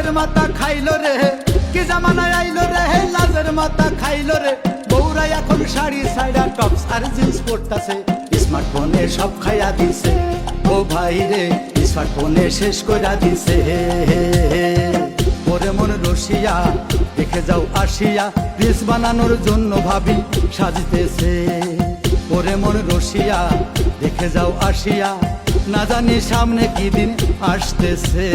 লাজের মাথা খাইলো রে, কি জামানায় আইলো রে, লাজের মাথা খাইলো রে। বউরা এখন শাড়ি সাইডা টপস আর জিন্স পরতাছে, স্মার্টফোনে সব খাইয়া দিছে। ও ভাই রে স্মার্টফোনে শেষ কইরা দিছে। ওরে মন রসিয়া দেখে যাও আসিয়া, রিলস বানানোর জন্য ভাবি সাজিতেছে। ওরে মন রসিয়া দেখে যাও আসিয়া, না জানি সামনে কি দিন আসতেছে।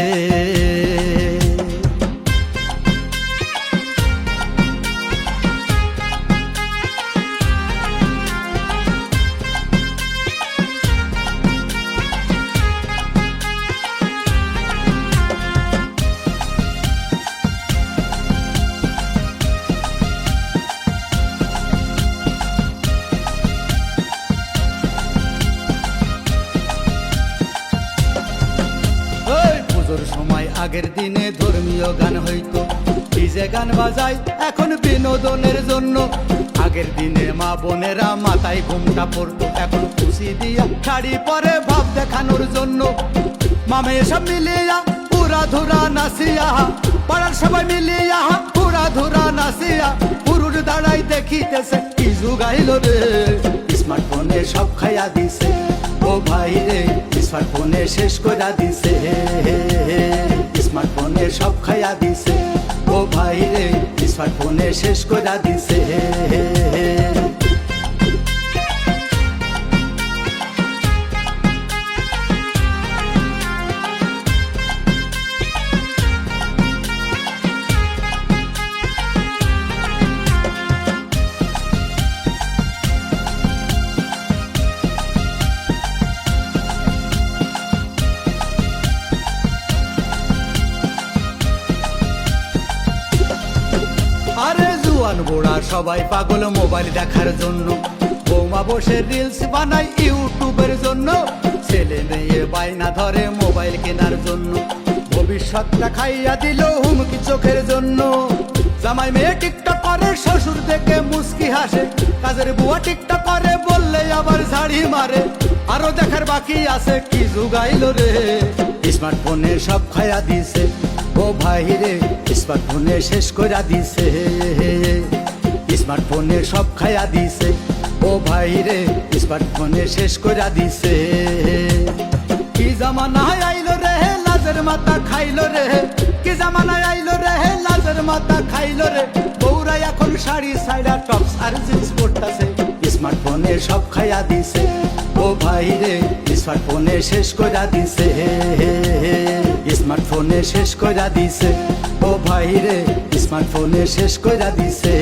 সময় আগের দিনে ধর্মীয় গান হইতো, ডিজে গান বাজায় এখন বিনোদনের জন্য। আগের দিনে মা বোনেরা মাথায় ঘুমটা পড়তো, এখন খুশি দিয়া শাড়ি পরে ভাব দেখানোর জন্য। মামে সব মিলিয়া পুরা ধুরা নাসিয়া, পাড়ার সবাই মিলিয়া পুরা ধুরা নাসিয়া, পুরুষ দাঁড়াই দেখিতেছে কি যুগাইলো রে, স্মার্টফোনে সব খাইয়া দিছে। ও ভাই রে স্মার্টফোনে শেষ কইরা দিছে, স্মার্টফোনে সব খাইয়া দিছে। ও ভাই রে স্মার্টফোনে শেষ কইরা দিছে। আরে জুয়ান বুড়া সবাই পাগল মোবাইল দেখার জন্য, বৌমা বসে রিলস বানাই ইউটিউবের জন্য। ছেলে মেয়ে বায়না ধরে মোবাইল কেনার জন্য, ভবিষ্যৎটা খাইয়া দিল হুমকি চোখের জন্য। জামাই মেয়ে টিকটক করে, শ্বশুর দেখে মুস্কি হাসে, কাজের বুয়া টিকটক করে বললে আবার ঝাড়ি মারে। আরো দেখার বাকি আছে কি যুগাইলো রে, স্মার্টফোনে সব খাইয়া দিছে। ও ভাই রে স্মার্টফোনে শেষ কইরা দিছে, স্মার্টফোনে সব খাইয়া দিছে। ও ভাই রে স্মার্টফোনে শেষ কইরা দিছে। কি জামানায় আইলো রে, লাজের মাথা খাইলো রে, কি জামানায় আইলো রে, লাজের মাথা খাইলো রে। বউরা এখন শাড়ি সাইডা টপস আর জিন্স পরতাছে, স্মার্টফোনে সব খাইয়া দিছে। ও ভাই রে স্মার্টফোনে শেষ কইরা দিছে, স্মার্টফোনে শেষ কইরা দিছে। ও ভাই রে স্মার্টফোনে শেষ কইরা দিছে।